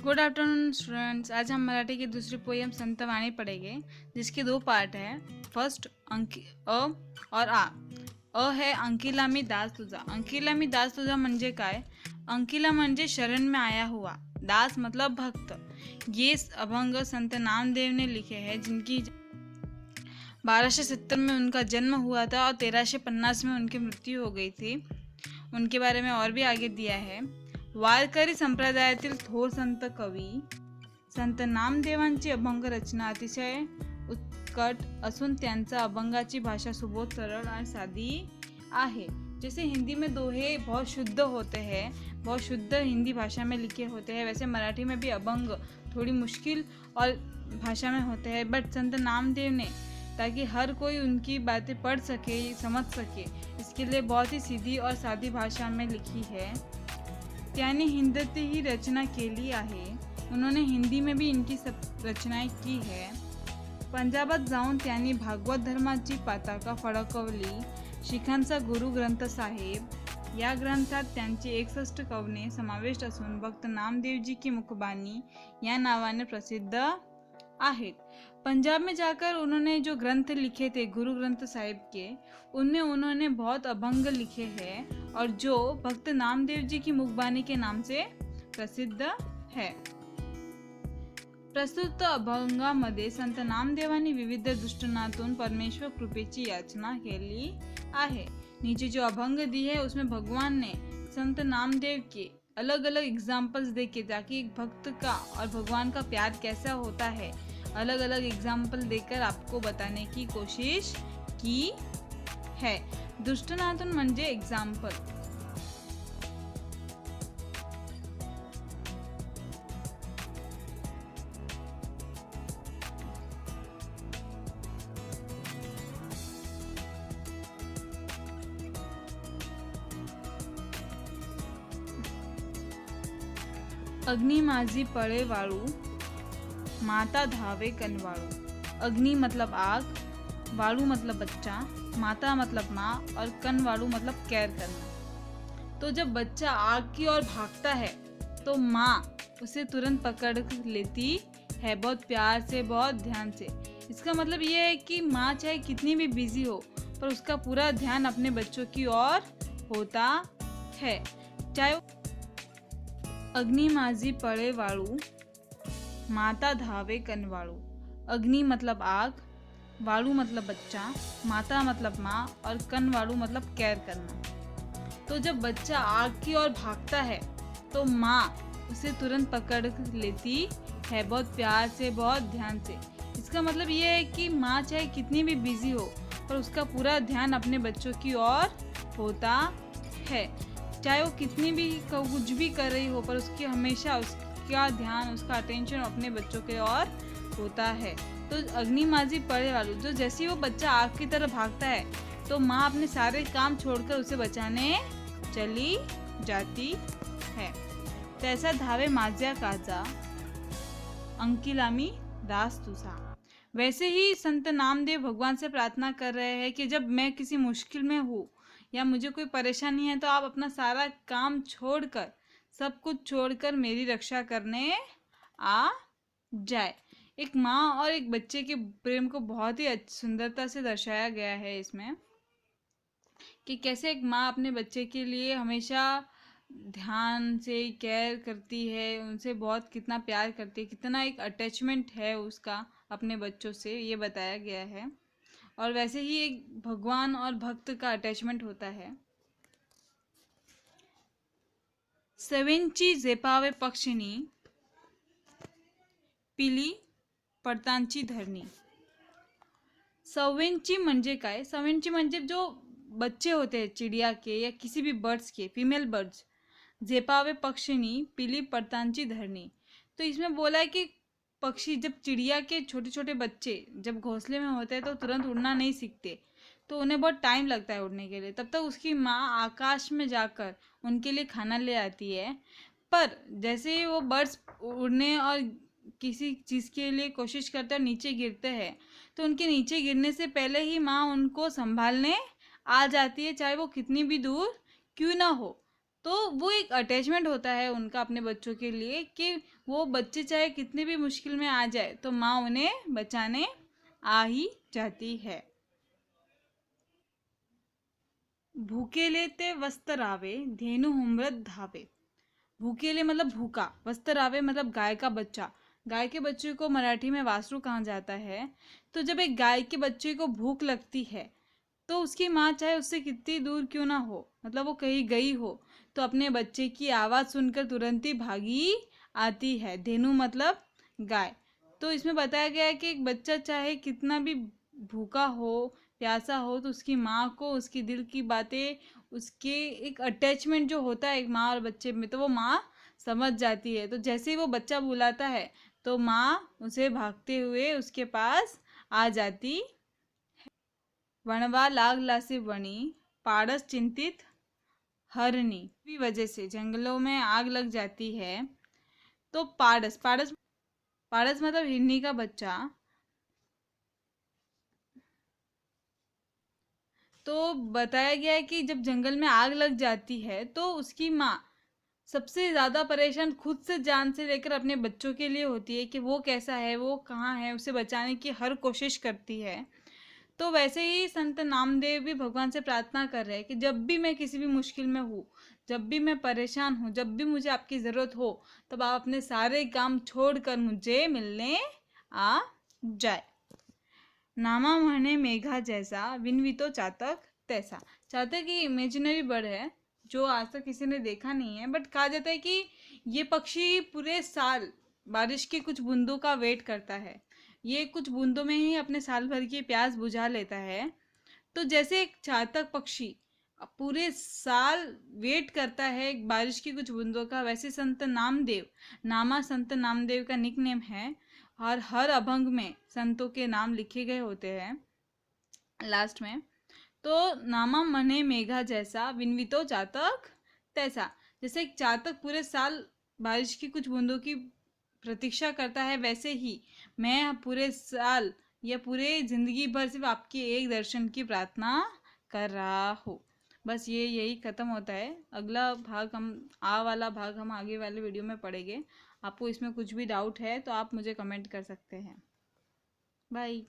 Good afternoon students. आज हम मराठी की दूसरी पोयम संत वाणी पढ़ेंगे, जिसके दो पार्ट हैं। फर्स्ट अंकी अ और आ। अ है अंकिला मी दास तुझा। अंकिला मी दास तुझा म्हणजे काय? अंकिला म्हणजे शरण में आया हुआ, दास मतलब भक्त। ये अभंग संत नामदेव ने लिखे हैं, जिनकी 1270 में उनका जन्म हुआ था और 1350 में उनकी मृत्यु हो गई थी। उनके बारे में और भी आगे दिया है। वारकरी संप्रदायातील थोर संत कवी संत नामदेवांची अभंग रचना अतिशय उत्कट असून त्यांचा अभंगाची भाषा सुबोध, सरल और सादी आहे। जैसे हिंदी में दोहे बहुत शुद्ध होते हैं, बहुत शुद्ध हिंदी भाषा में लिखे होते हैं, वैसे मराठी में भी अभंग थोड़ी मुश्किल और भाषा में होते हैं। बट संत नामदेव ने, ताकि हर कोई उनकी बातें पढ़ सके, समझ सके, इसके लिए बहुत ही सीधी और सादी भाषा में लिखी है। त्याने हिंदीत ही रचना केली आहे। उन्होंने हिंदी में भी इनकी सब रचनाएं की है। पंजाबात जाऊन त्यांनी भागवत धर्माची पताका फडकवली। शिखांचा गुरु ग्रंथ साहेब या ग्रंथात त्यांचे 61 कवने समाविष्ट असून भक्त नामदेवजी की मुखबानी या नावाने प्रसिद्ध आहेत। पंजाब में जाकर उन्होंने जो ग्रंथ लिखे थे गुरु ग्रंथ साहिब के, उनमें उन्होंने बहुत अभंग लिखे हैं और जो भक्त नामदेव जी की मुखबानी के नाम से प्रसिद्ध है। प्रस्तुत अभंगामध्ये संत नामदेवांनी विविध दृष्टिकोनातून परमेश्वर कृपेची याचना केली आहे। नीचे जो अभंग दी है उसमें भगवान ने संत नामदेव के अलग अलग एग्जाम्पल्स देके, ताकि एक भक्त का और भगवान का प्यार कैसा होता है, अलग अलग एग्जाम्पल देकर आपको बताने की कोशिश की है। दृष्टिकोनातून म्हणजे एग्जाम्पल। अग्नि माझी पळे वाळू, माता धावे कनवाळू। अग्नि मतलब आग, वाळू मतलब बच्चा, माता मतलब माँ और कनवाळू मतलब केयर करना। तो जब बच्चा आग की ओर भागता है तो माँ उसे तुरंत पकड़ लेती है, बहुत प्यार से, बहुत ध्यान से। इसका मतलब ये है कि माँ चाहे कितनी भी बिजी हो, पर उसका पूरा ध्यान अपने बच्चों की ओर होता है। चाहे अग्नि माझी पळे वाळू, माता धावे कनवाळू। अग्नि मतलब आग, वाळू मतलब बच्चा, माता मतलब माँ और कनवाळू मतलब केयर करना। तो जब बच्चा आग की ओर भागता है तो माँ उसे तुरंत पकड़ लेती है, बहुत प्यार से, बहुत ध्यान से। इसका मतलब ये है कि माँ चाहे कितनी भी बिजी हो, पर उसका पूरा ध्यान अपने बच्चों की ओर होता है। चाहे वो कितनी भी कुछ भी कर रही हो, पर उसकी हमेशा उसका ध्यान, उसका अटेंशन अपने बच्चों के ओर होता है। तो अग्नि माझी पळे वालू, जो जैसे ही वो बच्चा आग की तरफ भागता है तो माँ अपने सारे काम छोड़कर उसे बचाने चली जाती है। तैसा धावे माझ्या काजा, अंकिला मी दास तुझा। वैसे ही संत नामदेव भगवान से प्रार्थना कर रहे हैं कि जब मैं किसी मुश्किल में हूँ या मुझे कोई परेशानी है, तो आप अपना सारा काम छोड़कर, सब कुछ छोड़कर मेरी रक्षा करने आ जाए। एक माँ और एक बच्चे के प्रेम को बहुत ही सुंदरता से दर्शाया गया है इसमें, कि कैसे एक माँ अपने बच्चे के लिए हमेशा ध्यान से केयर करती है, उनसे बहुत कितना प्यार करती है, कितना एक अटैचमेंट है उसका अपने बच्चों से, ये बताया गया है। और वैसे ही एक भगवान और भक्त का अटैचमेंट होता है। सवेंची झेपावे पक्षिणी, पिली पडतांची धरणी। सवेंची म्हणजे काय? सवेंची म्हणजे जो बच्चे होते हैं चिड़िया के या किसी भी बर्ड्स के, फीमेल बर्ड्स। झेपावे पक्षिणी, पिली पडतांची धरणी। तो इसमें बोला है कि पक्षी, जब चिड़िया के छोटे छोटे बच्चे जब घोंसले में होते हैं तो तुरंत उड़ना नहीं सीखते, तो उन्हें बहुत टाइम लगता है उड़ने के लिए। तब तक उसकी माँ आकाश में जाकर उनके लिए खाना ले आती है। पर जैसे ही वो बर्ड्स उड़ने और किसी चीज़ के लिए कोशिश करते हैं, नीचे गिरते हैं, तो उनके नीचे गिरने से पहले ही माँ उनको संभालने आ जाती है, चाहे वो कितनी भी दूर क्यों ना हो। तो वो एक अटैचमेंट होता है उनका अपने बच्चों के लिए कि वो बच्चे चाहे कितनी भी मुश्किल में आ जाए तो माँ उन्हें बचाने आ ही जाती है। भूकेले ते वस्त्रावे धेनु हुम्रत धावे। भूकेले मतलब भूखा, वस्त्रावे मतलब गाय का बच्चा। गाय के बच्चे को मराठी में वासरू कहा जाता है। तो जब एक गाय के बच्चे को भूख लगती है तो उसकी माँ चाहे उससे कितनी दूर क्यों ना हो, मतलब वो कहीं गई हो, तो अपने बच्चे की आवाज़ सुनकर तुरंत ही भागी आती है। धेनु मतलब गाय। तो इसमें बताया गया है कि एक बच्चा चाहे कितना भी भूखा हो, प्यासा हो, तो उसकी माँ को उसकी दिल की बातें, उसके एक अटैचमेंट जो होता है एक माँ और बच्चे में, तो वो माँ समझ जाती है। तो जैसे ही वो बच्चा बुलाता है तो माँ उसे भागते हुए उसके पास आ जाती। वणवा लाग लासी वणी, पारस चिंतित हरनी। भी वजह से जंगलों में आग लग जाती है तो पारस पारस पारस मतलब हिरनी का बच्चा। तो बताया गया है कि जब जंगल में आग लग जाती है तो उसकी माँ सबसे ज़्यादा परेशान खुद से जान से लेकर अपने बच्चों के लिए होती है कि वो कैसा है, वो कहाँ है, उसे बचाने की हर कोशिश करती है। तो वैसे ही संत नामदेव भी भगवान से प्रार्थना कर रहे हैं कि जब भी मैं किसी भी मुश्किल में हूँ, जब भी मैं परेशान हूँ, जब भी मुझे आपकी ज़रूरत हो, तब आप अपने सारे काम छोड़कर मुझे मिलने आ जाए। नामा म्हणे मेघा जैसा, विनवितो चातक तैसा। चातक ये इमेजिनरी बर्ड है जो आज तक किसी ने देखा नहीं है, बट कहा जाता है कि ये पक्षी पूरे साल बारिश की कुछ बूंदों का वेट करता है। ये कुछ बूंदों में ही अपने साल भर की प्यास बुझा लेता है। तो जैसे एक चातक पक्षी पूरे साल वेट करता है एक बारिश की कुछ बूंदों का, वैसे संत नामदेव, नामा संत नामदेव का निक नेम है। और हर अभंग में संतों के नाम लिखे गए होते हैं लास्ट में। तो नामा मने मेघा जैसा, विनवितो चातक तैसा। जैसे एक चातक पूरे साल बारिश की कुछ बूंदों की प्रतीक्षा करता है, वैसे ही मैं पूरे साल या पूरे जिंदगी भर सिर्फ आपके एक दर्शन की प्रार्थना कर रहा हूँ। बस ये यही ख़त्म होता है। अगला भाग हम आ वाला भाग हम आगे वाले वीडियो में पढ़ेंगे। आपको इसमें कुछ भी डाउट है तो आप मुझे कमेंट कर सकते हैं। बाय।